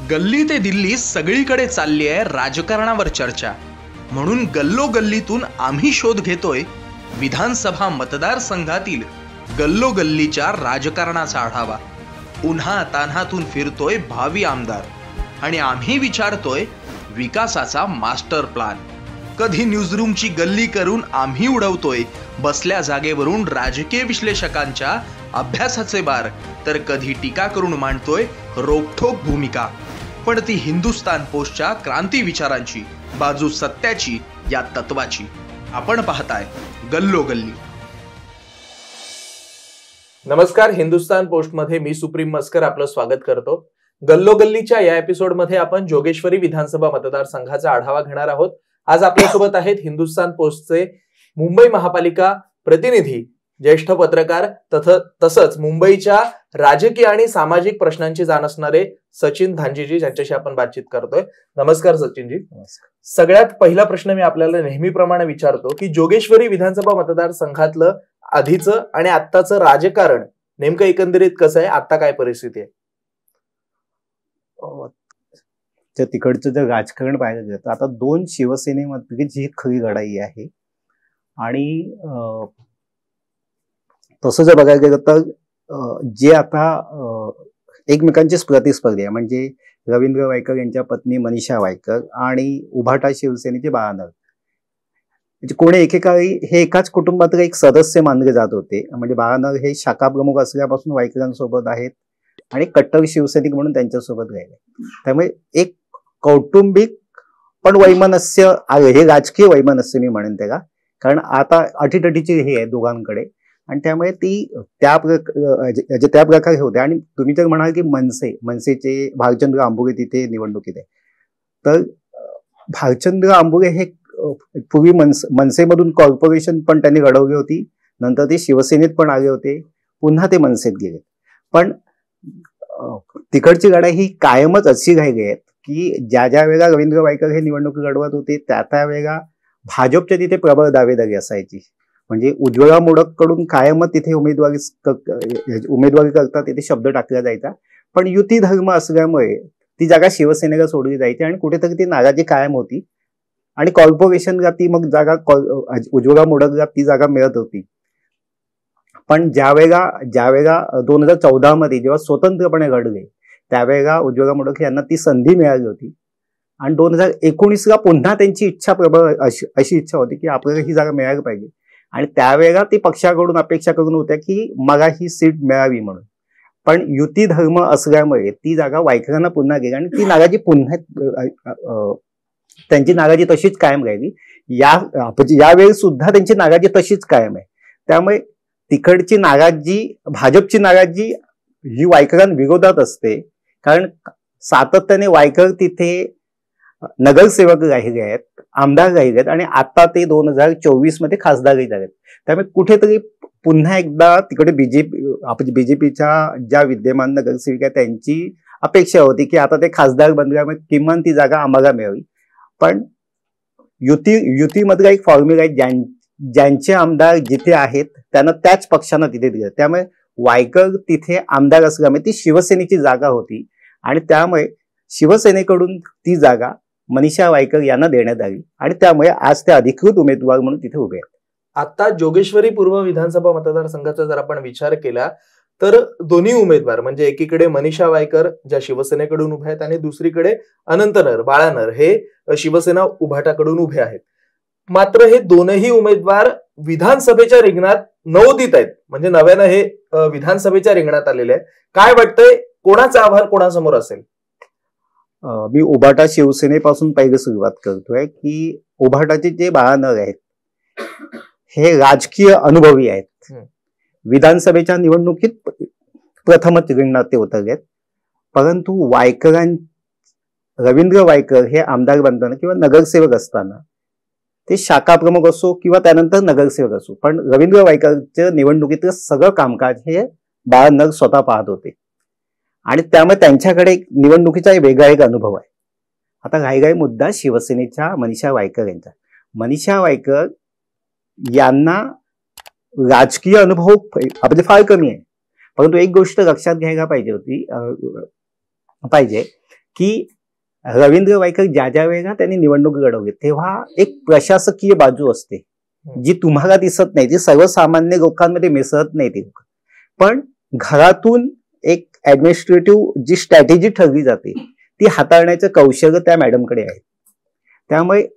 गल्ली ते दिल्ली सगळीकडे चालली आहे राजकारणावर चर्चा. म्हणून गल्लोगल्लीतून आम्ही शोध घेतोय विधानसभा मतदारसंघातील गल्लोगल्लीच्या राजकारणाचा आढावा. उन्हा तान्हातून फिरतोय भावी आमदार आणि आम्ही विचारतोय विकासाचा मास्टर प्लॅन. कधी न्यूजरूमची गल्ली करून आम्ही उडवतोय बसल्या जागेवरून राजकीय विश्लेषकांच्या अभ्यासाचे बार, तर कधी टीका करून मांडतोय रोखठोक भूमिका. पण ती हिंदुस्तान पोस्टच्या क्रांती विचारांची, बाजू सत्याची, या तत्वाची. आपण पाहताय गल्लोगल्ली. नमस्कार, हिंदुस्तान पोस्ट मध्ये मी सुप्रीम मस्कर आपलं स्वागत करतो. गल्लोगल्लीच्या या एपिसोडमध्ये आपण जोगेश्वरी विधानसभा मतदारसंघाचा आढावा घेणार आहोत. आज आपल्यासोबत आहेत हिंदुस्तान पोस्टचे मुंबई महापालिका प्रतिनिधी, ज्येष्ठ पत्रकार तसंच मुंबईच्या राजकीय आणि सामाजिक प्रश्नांची जाण असणारे सचिन धांजीजी, ज्यांच्याशी आपण बातचीत करतोय. नमस्कार सचिनजी. सगळ्यात पहिला प्रश्न मी आपल्याला नेहमीप्रमाणे विचारतो की जोगेश्वरी विधानसभा मतदारसंघातलं आधीचं आणि आत्ताचं राजकारण नेमकं एकंदरीत कसं आहे, आता काय परिस्थिती आहे? तर तिकडचं जर राजकारण पाहायला गेलं तर आता दोन शिवसेनेमध्ये जी खरी लढाई आहे, आणि तसं जर बघायला गेलं तर जे आता एकमेकांचेच प्रतिस्पर्धी आहे, म्हणजे रवींद्र वायकर यांच्या पत्नी मनीषा वायकर आणि उभाटा शिवसेनेचे बाळानर, म्हणजे कोणी एकेकाळी हे एकाच कुटुंबातील एक सदस्य मानले जात होते. म्हणजे बाळानर हे शाखा प्रमुख असल्यापासून वायकरांसोबत आहेत आणि कट्टर शिवसैनिक म्हणून त्यांच्यासोबत राहिले. त्यामुळे एक कौटुंबिक पण वैमनस्य आहे, हे राजकीय वैमनस्य मी म्हणेन त्याला, कारण आता अटीतटीची हे आहे दोघांकडे, आणि त्यामुळे ती त्या प्रकारे होते. आणि तुम्ही जर म्हणाल की मनसेचे भालचंद्र आंबुगे तिथे निवडणुकीत आहे, तर भालचंद्र आंबुगे हे पूर्वी मनसेमधून कॉर्पोरेशन पण त्यांनी लढवली होती, नंतर ते शिवसेनेत पण आले होते, पुन्हा ते मनसेत गेले. पण तिकडची लढाई ही कायमच अशी राहिली आहे की ज्या ज्या वेळेला रवींद्र वायकर हे निवडणूक लढवत होते त्या वेळेला भाजपच्या तिथे प्रबळ दावेदारी असायची. म्हणजे उज्ज्वला मोडक कडून कायमच तिथे उमेदवारी करता तिथे शब्द टाकला जायचा. पण युती धर्म असल्यामुळे ती जागा शिवसेनेला सोडली जायची आणि कुठेतरी ती नाराजी कायम होती. आणि कॉर्पोरेशनला ती मग जागा उज्ज्वला मोडकला ती जागा मिळत होती. पण ज्या वेळेला 2014 मध्ये जेव्हा स्वतंत्रपणे लढले त्यावेळेला उज्ज्वला मोडक यांना ती संधी मिळाली होती. आणि 2019ला पुन्हा त्यांची इच्छा प्रबळ अशी इच्छा होती की आपल्याला ही जागा मिळायला पाहिजे. आणि त्यावेळेला ती पक्षाकडून अपेक्षा करून होत्या की मला ही सीट मिळावी म्हणून. पण युती धर्म असल्यामुळे ती जागा वायकरांना पुन्हा गेली आणि ती नाराजी पुन्हा त्यांची नाराजी तशीच कायम राहिली. यावेळी सुद्धा त्यांची नाराजी तशीच कायम आहे. त्यामुळे तिकडची नाराजी, भाजपची नाराजी ही वायकरांविरोधात असते, कारण सातत्याने वायकर तिथे नगरसेवक राहिले आहेत, आमदार राहिले आहेत, आणि आता ते 2024 मध्ये खासदारही झालेत. त्यामुळे कुठेतरी पुन्हा एकदा तिकडे बीजेपीच्या ज्या विद्यमान नगरसेविका त्यांची अपेक्षा होती की आता ते खासदार बनल्यामुळे किमान ती जागा आम्हाला मिळावी. पण युतीमधला एक फॉर्म्युला आहे, ज्यांचे आमदार जिथे आहेत त्यांना त्याच पक्षांना तिथे दिलं. त्यामुळे वायकर तिथे आमदार असल्यामुळे ती शिवसेनेची जागा होती आणि त्यामुळे शिवसेनेकडून ती जागा मनीषा वायकर यांना देण्यात आली आणि त्यामुळे आज ते अधिकृत उमेदवार म्हणून तिथे उभे आहेत. आता जोगेश्वरी पूर्व विधानसभा मतदारसंघाचा जर आपण विचार केला तर दोन्ही उमेदवार, म्हणजे एकीकडे मनीषा वायकर ज्या शिवसेनेकडून उभे आहेत आणि दुसरीकडे अनंतनर बाळानर हे शिवसेना उभाटाकडून उभे आहेत. मात्र हे दोनही उमेदवार विधानसभेच्या रिंगणात नवोदित आहेत, म्हणजे नव्यानं हे विधानसभेच्या रिंगणात आलेले आहेत. काय वाटतंय, कोणाचं आव्हान कोणासमोर असेल? मी उभाटा शिवसेनेपासून पहिले सुरुवात करतोय की उभाटाचे जे बाळानर आहेत हे राजकीय अनुभवी आहेत. विधानसभेच्या निवडणुकीत प्रथमच रिंगणात ते उतरलेत. परंतु रवींद्र वायकर हे आमदार बनताना किंवा नगरसेवक असताना, ते शाखा प्रमुख असो किंवा त्यानंतर नगरसेवक असो, पण रवींद्र वायकरच्या निवडणुकीतलं सगळं कामकाज हे बाळानर स्वतः पाहत होते आणि त्यामुळे त्यांच्याकडे निवडणुकीचा वेगळा एक अनुभव आहे. आता घाईघाई मुद्दा शिवसेनेच्या मनीषा वायकर यांचा. मनीषा वायकर यांना राजकीय अनुभव म्हणजे फार कमी आहे, परंतु एक गोष्ट लक्षात घ्यायला पाहिजे की रवींद्र वायकर ज्या वेळेला त्यांनी निवडणूक लढवली तेव्हा एक प्रशासकीय बाजू असते जी तुम्हाला दिसत नाही, जी सर्वसामान्य लोकांमध्ये मिसळत नाही ती लोक, पण घरातून एक ऍडमिनिस्ट्रेटिव्ह जी स्ट्रॅटेजी ठरली जाते ती हाताळण्याचं कौशल्य त्या मॅडमकडे आहे. त्यामुळे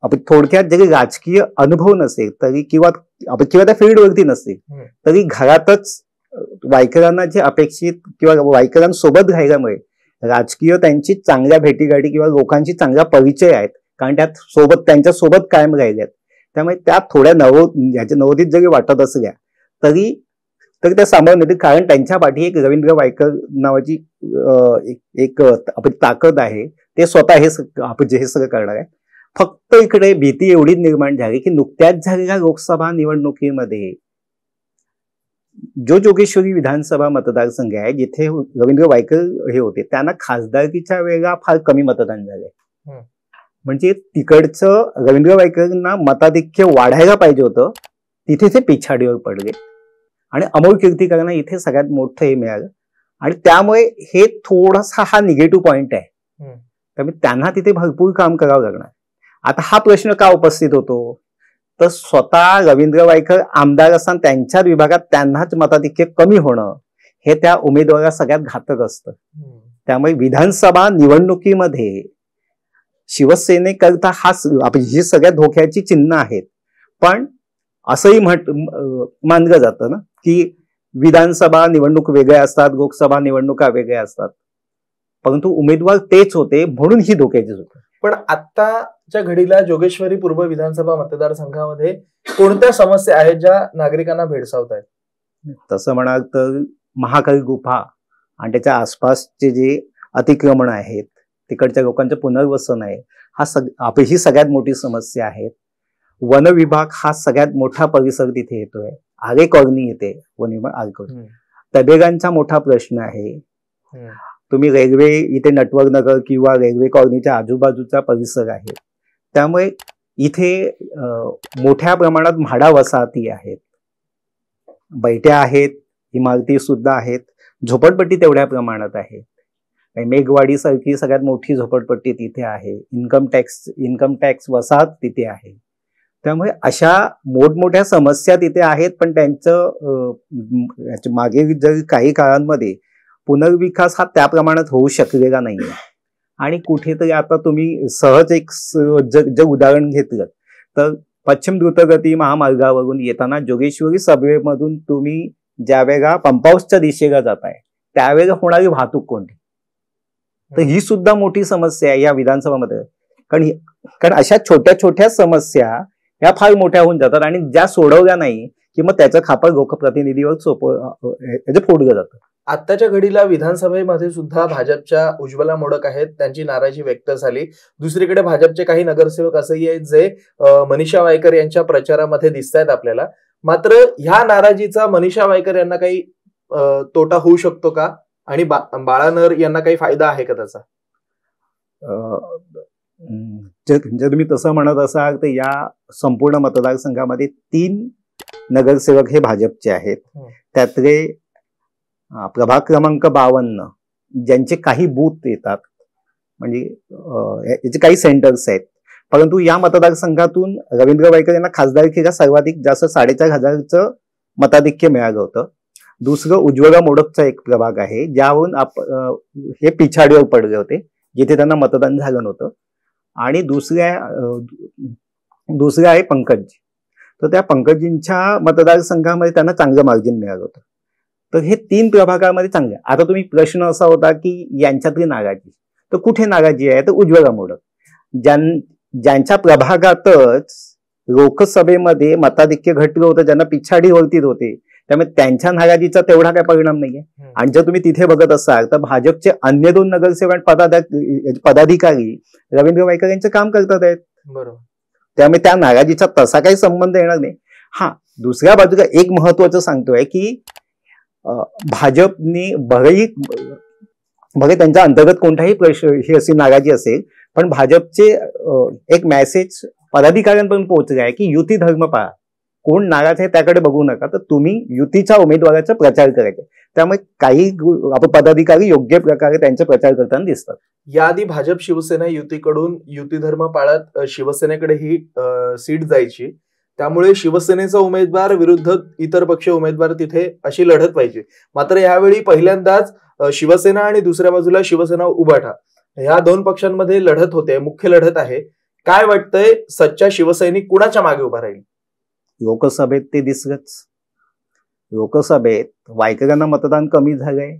आपण थोडक्यात जरी राजकीय अनुभव नसेल तरी किंवा त्या फील्डवरती नसेल तरी घरातच वायकरांना जे अपेक्षित किंवा वायकरांसोबत राहिल्यामुळे राजकीय त्यांची चांगल्या भेटीगाठी किंवा लोकांची चांगला परिचय आहेत, कारण त्यात त्यांच्या सोबत कायम राहिल्यात. त्यामुळे त्या थोड्या नवोदित जरी वाटत असल्या तरी त्या सांभाळून येतील, कारण त्यांच्या पाठी एक रवींद्र वायकर नावाची एक ताकद आहे. ते स्वतः हे सगळं करणार आहे. फक्त इकडे भीती एवढीच निर्माण झाली की नुकत्याच झालेल्या लोकसभा निवडणुकीमध्ये जो जोगेश्वरी विधानसभा मतदारसंघ आहे जिथे रवींद्र वायकर हे होते त्यांना खासदारकीच्या वेळेला फार कमी मतदान झालंय. म्हणजे तिकडचं रवींद्र वायकरांना मताधिक्य वाढायला पाहिजे होतं, तिथे ते पिछाडीवर पडले आणि अमोल कीर्तीकरांना इथे सगळ्यात मोठं हे मिळालं आणि त्यामुळे हे थोडासा हा निगेटिव्ह पॉइंट आहे. त्यामुळे त्यांना तिथे भरपूर काम करावं लागणार. आता हा प्रश्न का उपस्थित होतो तर स्वतः रवींद्र वायकर आमदार असताना त्यांच्या विभागात त्यांनाच मताधिक्य कमी होणं हे त्या उमेदवाराला सगळ्यात घातक असतं. त्यामुळे विधानसभा निवडणुकीमध्ये शिवसेनेकरता ही सगळ्यात धोक्याची चिन्ह आहेत. पण असंही मानलं जातं ना की विधानसभा निवडणूक वेगळ्या असतात, लोकसभा निवडणुका वेगळ्या असतात, परंतु उमेदवार तेच होते म्हणून ही धोक्याचीच होती. पण आत्ताच्या घडीला जोगेश्वरी पूर्व विधानसभा मतदारसंघामध्ये कोणत्या समस्या आहेत ज्या नागरिकांना भेडसावत आहेत? तसं म्हणाल तर महाकाल गुफा आणि त्याच्या आसपासचे जे अतिक्रमण आहेत, तिकडच्या लोकांचं पुनर्वसन आहे, ही सगळ्यात मोठी समस्या आहे. वन विभाग हा सगळ्यात मोठा परिसर तिथे येतोय. आरे कॉलनी येते, वन विभाग आरे कॉलनी. तबेगांचा मोठा प्रश्न आहे. तुम्ही रेल्वे इथे नटवर नगर किंवा रेल्वे कॉलनीच्या आजूबाजूचा परिसर आहे, त्यामुळे इथे मोठ्या प्रमाणात म्हाडा वसाहती आहेत, बैठ्या आहेत, इमारती सुद्धा आहेत, झोपडपट्टी तेवढ्या प्रमाणात आहे. मेघवाडी सारखी सगळ्यात मोठी झोपडपट्टी तिथे आहे. इन्कम टॅक्स वसाहत तिथे आहे. त्यामुळे अशा मोठमोठ्या समस्या तिथे आहेत. पण त्यांचं मागे जर काही काळांमध्ये पुनर्विकास हा त्या प्रमाणात होऊ शकलेला नाहीये. आणि कुठेतरी आता तुम्ही सहज एक जर उदाहरण घेतलं तर पश्चिम द्रुतगती महामार्गावरून येताना जोगेश्वरी सबवेमधून तुम्ही ज्या वेळेला पंप हाऊसच्या दिशेला जाताय त्यावेळेला होणारी वाहतूक कोणती, तर ही सुद्धा मोठी समस्या आहे या विधानसभामध्ये. कारण अशा छोट्या छोट्या समस्या ह्या फार मोठ्या होऊन जातात आणि ज्या सोडवल्या नाही की मग त्याचं खापर लोकप्रतिनिधीवर फोडलं जातं. आत्ताच्या घडीला विधानसभेमध्ये सुद्धा भाजपच्या उज्ज्वला मोडक आहेत, त्यांची नाराजी व्यक्त झाली. दुसरीकडे भाजपचे काही नगरसेवक असंही आहेत जे मनीषा वायकर यांच्या प्रचारामध्ये दिसत आहेत आपल्याला. मात्र ह्या नाराजीचा मनीषा वायकर यांना काही तोटा होऊ शकतो का आणि बाळानर यांना काही फायदा आहे का त्याचा? जर तुम्ही तसं म्हणत असाल तर या संपूर्ण मतदारसंघामध्ये 3 नगरसेवक हे भाजपचे आहेत. त्यातले प्रभाग क्रमांक 52 ज्यांचे काही बूथ येतात, म्हणजे याचे काही सेंटर्स आहेत, परंतु या मतदारसंघातून रवींद्र वायकर यांना खासदारकीला सर्वाधिक जास्त 4,500 मताधिक्य मिळालं होतं. दुसरं उज्ज्वला मोडकचा एक प्रभाग आहे ज्यावरून हे पिछाडीवर पडले होते, जिथे त्यांना मतदान झालं नव्हतं. आणि दुसरं आहे पंकजी. तर त्या पंकजींच्या मतदारसंघामध्ये त्यांना चांगलं मार्जिन मिळालं होतं. तर हे 3 प्रभागामध्ये चांगले. आता तुम्ही प्रश्न असा होता की यांच्यातली नाराजी, तर कुठे नाराजी आहे? तर उज्ज्वला मोडक ज्यांच्या प्रभागातच लोकसभेमध्ये मताधिक्य घटलं होतं, ज्यांना पिछाडीवरती होते, त्यामुळे त्यांच्या नाराजीचा तेवढा काय परिणाम नाहीये. आणि जर तुम्ही तिथे बघत असाल तर भाजपचे अन्य 2 नगरसेवक पदाधिकारी रवींद्र वायकर यांचं काम करतात आहेत. बरोबर. त्यामुळे त्या नाराजीचा तसा काही संबंध येणार नाही. हा, दुसऱ्या बाजूला एक महत्वाचं सांगतोय की भाजपने भले त्यांच्या अंतर्गत कोणताही प्रश्न ही अशी नाराजी असेल, पण भाजपचे एक मेसेज पदाधिकाऱ्यांपर्यंत पोहोचले आहे की युती धर्म पाळा. कोण नाराज आहे त्याकडे बघू नका, तर तुम्ही युतीच्या उमेदवाराचा प्रचार करायचा. त्यामुळे काही पदाधिकारी योग्य प्रकारे त्यांचा प्रचार करताना दिसतात. याआधी भाजप शिवसेना युतीकडून युती धर्म पाळत शिवसेनेकडे ही सीट जायची, त्यामुळे शिवसेनेचा उमेदवार विरुद्ध इतर पक्ष उमेदवार तिथे अशी लढत व्हायची. मात्र यावेळी पहिल्यांदाच शिवसेना आणि दुसऱ्या बाजूला शिवसेना उभाटा ह्या दोन पक्षांमध्ये लढत होते, मुख्य लढत आहे. काय वाटतंय, सच्चा शिवसैनिक कुणाच्या मागे उभा राहील? लोकसभेत ते दिसलंच. लोकसभेत वायकरांना मतदान कमी झालंय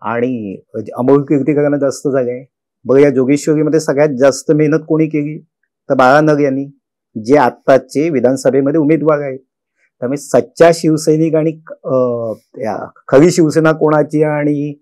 आणि अमोल कीर्तीकरांना जास्त झालंय. बघा, या जोगेश्वरीमध्ये सगळ्यात जास्त मेहनत कोणी केली तर बाळानग यांनी, जे आत्ताचे विधानसभेमध्ये उमेदवार आहेत. त्यामुळे सच्चा शिवसैनिक आणि खरी शिवसेना कोणाची आणि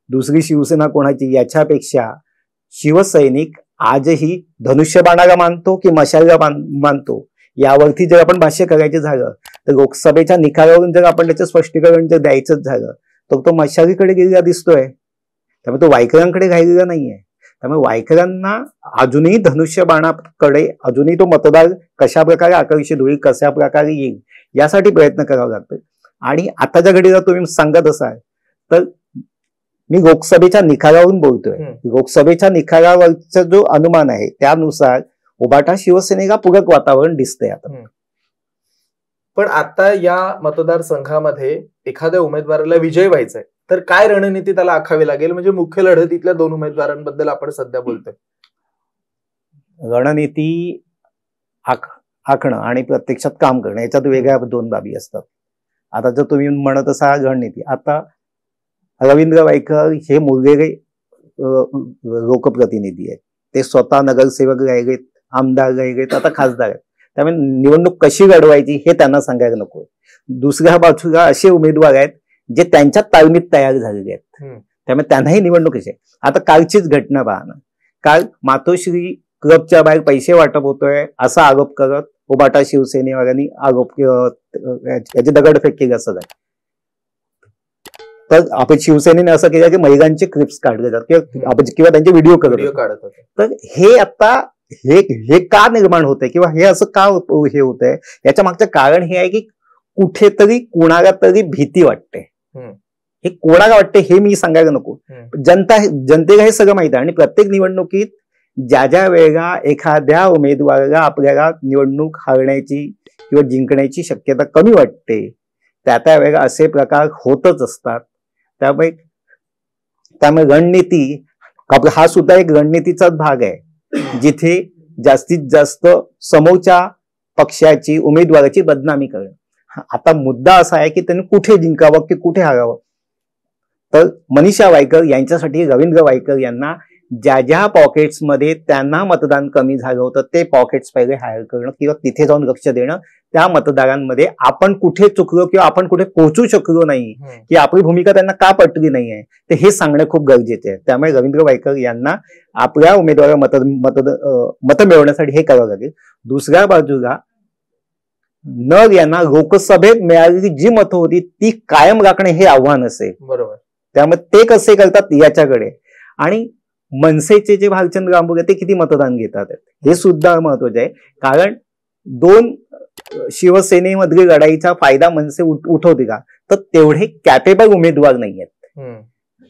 दुसरी शिवसेना कोणाची याच्यापेक्षा शिवसैनिक आजही धनुष्यबाणाला मानतो की मशालला मानतो, यावरती जर आपण भाष्य करायचं झालं तर लोकसभेच्या निकालावरून जर आपण त्याचं स्पष्टीकरण जर द्यायचंच झालं तर तो मशालीकडे गेलेला दिसतोय. त्यामुळे तो वायकरांकडे राहिलेला नाहीये. त्यामुळे वायकरांना अजूनही धनुष्यबाणाकडे, अजूनही तो मतदार कशा प्रकारे आकर्षित होईल, कशा प्रकारे येईल यासाठी प्रयत्न करावा लागतो. आणि आताच्या घडीला तुम्ही सांगत असाल तर मी लोकसभेच्या निकालावरून बोलतोय. लोकसभेच्या निकालावरचा जो अनुमान आहे त्यानुसार उभाटा शिवसेनेला पूरक वातावरण दिसतंय आता. पण आता या मतदारसंघामध्ये एखाद्या उमेदवाराला विजय व्हायचाय तर काय रणनीती त्याला आखावी लागेल? म्हणजे मुख्य लढतीतल्या दोन उमेदवारांबद्दल आपण सध्या बोलतोय. रणनीती आखणं आणि प्रत्यक्षात काम करणं याच्यात वेगळ्या दोन बाबी असतात. आता जर तुम्ही म्हणत असाल रणनीती, आता रवींद्र वायकर हे मुलगे लोकप्रतिनिधी आहेत. ते स्वतः नगरसेवक राहिलेत, आमदार राहिलेत, आता खासदार आहेत. त्यामुळे निवडणूक कशी लढवायची हे त्यांना सांगायला नको. दुसऱ्या बाजूला असे उमेदवार आहेत जे त्यांच्या तालमीत तयार झालेले आहेत. त्यामुळे त्यांनाही निवडणूक कशी आहे. आता कालचीच घटना पहा ना. काल मातोश्री क्लबच्या बाहेर पैसे वाटप होतोय असा आरोप करत उभाटा शिवसेनेवाल्यांनी आरोप याची दगडफेक केली असं आहे. तर आपण शिवसेनेने असं केलं की महिलांचे क्लिप्स काढले जातात किंवा त्यांचे व्हिडिओ काढत होते. तर हे आता हे का निर्माण होतंय किंवा हे असं का हे होतंय, याच्या मागचं कारण हे आहे की कुठेतरी कोणाला तरी भीती वाटते. हे कोणाला वाटते हे मी सांगायला नको. जनतेला हे सगळं माहिती आहे. आणि प्रत्येक निवडणुकीत ज्या वेळेला एखाद्या उमेदवाराला आपल्याला निवडणूक हारण्याची किंवा जिंकण्याची शक्यता कमी वाटते त्या वेळेला असे प्रकार होतच असतात. त्यामुळे रणनीती हा सुद्धा एक रणनीतीचाच भाग आहे, जिथे जास्तीत जास्त समोरच्या पक्षाची उमेदवाराची बदनामी करणं. आता मुद्दा असा आहे की त्यांनी कुठे जिंकावं की कुठे हारावं. तर मनीषा वायकर यांच्यासाठी रवींद्र वायकर यांना ज्या पॉकेट्समध्ये त्यांना मतदान कमी झालं होतं ते पॉकेट्स पहिले हायर करणं किंवा तिथे जाऊन लक्ष देणं, त्या मतदारांमध्ये आपण कुठे चुकलो किंवा आपण कुठे पोहोचू शकलो नाही की आपली भूमिका त्यांना का पटली नाहीये ते हे सांगणं खूप गरजेचं आहे. त्यामुळे रवींद्र वायकर यांना आपल्या उमेदवाराला मत मिळवण्यासाठी हे करावं लागेल. दुसऱ्या बाजूला नग यांना लोकसभेत मिळालेली जी मतं होती ती कायम राखणे हे आव्हान असेल. बरोबर. त्यामुळे ते कसे करतात याच्याकडे, आणि मनसेचे जे भालचंद्र गांभुरे ते किती मतदान घेतात हे सुद्धा महत्वाचे आहे. कारण दोन शिवसेनेमधील लढाईचा फायदा मनसे उठवते का, तर तेवढे कॅपेबल उमेदवार नाही आहेत.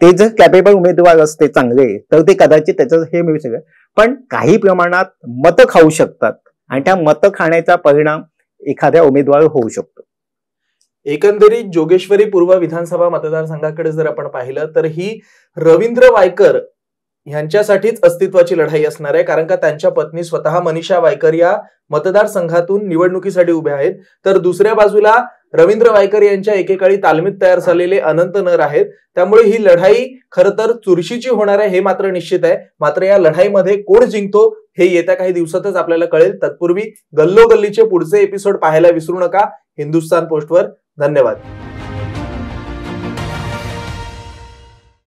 ते जर कॅपेबल उमेदवार असते चांगले तर ते कदाचित त्याचं हे मिळू शकेल. पण काही प्रमाणात मतं खाऊ शकतात आणि त्या मतं खाण्याचा परिणाम एखाद्या उमेदवार होऊ शकतो. एकंदरीत जोगेश्वरी पूर्व विधानसभा मतदारसंघाकडे जर आपण पाहिलं तर ही रवींद्र वायकर यांच्यासाठीच अस्तित्वाची लढाई असणार आहे. कारण का त्यांच्या पत्नी स्वतः मनीषा वायकर या मतदारसंघातून निवडणुकीसाठी उभ्या आहेत. तर दुसऱ्या बाजूला रवींद्र वायकर यांच्या एकेकाळी तालमीत तयार झालेले अनंत नर आहेत. त्यामुळे ही लढाई खरं तर चुरशीची होणार आहे हे मात्र निश्चित आहे. मात्र या लढाईमध्ये कोण जिंकतो हे येत्या काही दिवसातच आपल्याला कळेल. तत्पूर्वी गल्लोगल्लीचे पुढचे एपिसोड पाहायला विसरू नका हिंदुस्थान पोस्टवर. धन्यवाद.